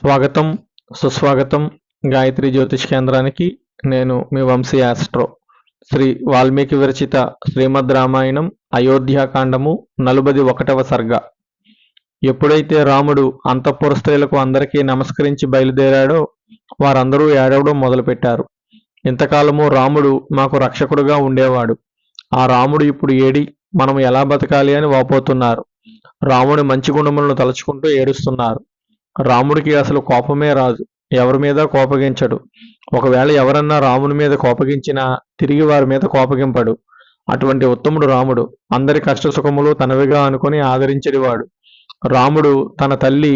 స్వాగతం, సుస్వాగతం గాయత్రి జ్యోతిష్ కేంద్రానికి. నేను మీ వంశీ ఆస్ట్రో. శ్రీ వాల్మీకి విరచిత శ్రీమద్ రామాయణం అయోధ్యాకాండము 41వ సర్గ. ఎప్పుడైతే రాముడు అంతఃపుర స్త్రీలకు అందరికీ నమస్కరించి బయలుదేరాడో వారందరూ ఏడవడం మొదలుపెట్టారు. ఇంతకాలము రాముడు మాకు రక్షకుడుగా ఉండేవాడు. ఆ రాముడు ఇప్పుడు ఏడి, మనం ఎలా బతకాలి అని వాపోతున్నారు. రాముడి మంచి గుణములను తలుచుకుంటూ ఏడుస్తున్నారు. రాముడికి అసలు కోపమే రాదు, ఎవరి మీద కోపగించడు. ఒకవేళ ఎవరన్నా రాముని మీద కోపగించినా తిరిగి వారి మీద కోపగింపడు. అటువంటి ఉత్తముడు రాముడు. అందరి కష్టసుఖములు తనవిగా అనుకుని ఆదరించేవాడు. రాముడు తన తల్లి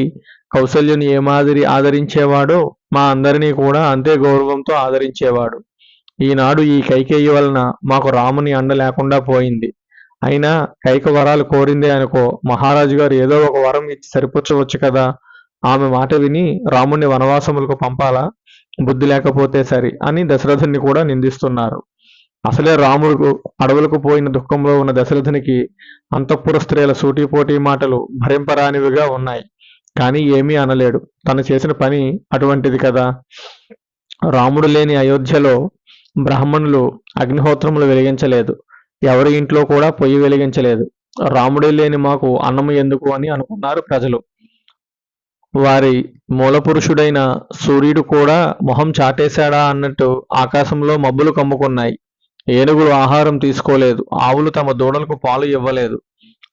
కౌసల్యని ఏ మాదిరి ఆదరించేవాడో మా అందరినీ కూడా అంతే గౌరవంతో ఆదరించేవాడు. ఈనాడు ఈ కైకేయి వలన మాకు రాముని అండ లేకుండా పోయింది. అయినా కైక వరాలు కోరిందే అనుకో, మహారాజు గారు ఏదో ఒక వరం ఇచ్చి సరిపుచ్చవచ్చు కదా. ఆమె మాట విని రాముణ్ణి వనవాసములకు పంపాలా? బుద్ధి లేకపోతే సరి అని దశరథుని కూడా నిందిస్తున్నారు. అసలే రాముడు అడవులకు పోయిన దుఃఖంలో ఉన్న దశరథునికి అంతఃపుర స్త్రీల సూటిపోటీ మాటలు భరింపరానివిగా ఉన్నాయి. కానీ ఏమీ అనలేడు. తను చేసిన పని అటువంటిది కదా. రాముడు లేని అయోధ్యలో బ్రాహ్మణులు అగ్నిహోత్రములు వెలిగించలేదు. ఎవరి ఇంట్లో కూడా పొయ్యి వెలిగించలేదు. రాముడే లేని మాకు అన్నము ఎందుకు అని అనుకున్నారు ప్రజలు. వారి మూలపురుషుడైన సూర్యుడు కూడా మొహం చాటేశాడా అన్నట్టు ఆకాశంలో మబ్బులు కమ్ముకున్నాయి. ఏనుగులు ఆహారం తీసుకోలేదు. ఆవులు తమ దూడలకు పాలు ఇవ్వలేదు.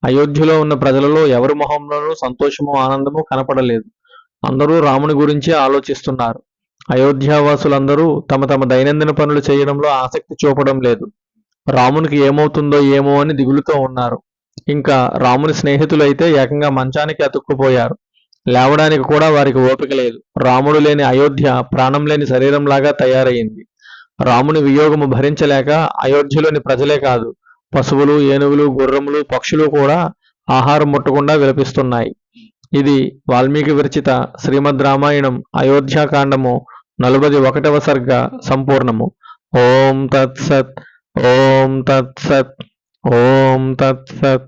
అయోధ్యలో ఉన్న ప్రజలలో ఎవరి మొహంలోనూ సంతోషము, ఆనందము కనపడలేదు. అందరూ రాముని గురించే ఆలోచిస్తున్నారు. అయోధ్యావాసులందరూ తమ తమ దైనందిన పనులు చేయడంలో ఆసక్తి చూపడం లేదు. రామునికి ఏమవుతుందో ఏమో అని దిగులుతో ఉన్నారు. ఇంకా రాముని స్నేహితులైతే ఏకంగా మంచానికి అతుక్కుపోయారు. లేవడానికి కూడా వారికి ఓపిక లేదు. రాముడు లేని అయోధ్య ప్రాణం లేని శరీరంలాగా తయారయింది. రాముని వియోగము భరించలేక అయోధ్యలోని ప్రజలే కాదు, పశువులు, ఏనుగులు, గుర్రములు, పక్షులు కూడా ఆహారం ముట్టకుండా విలపిస్తున్నాయి. ఇది వాల్మీకి విరచిత శ్రీమద్ రామాయణం అయోధ్యాకాండము 41వ సర్గ సంపూర్ణము. ఓం తత్సత్. ఓం తత్సత్. ఓం తత్సత్.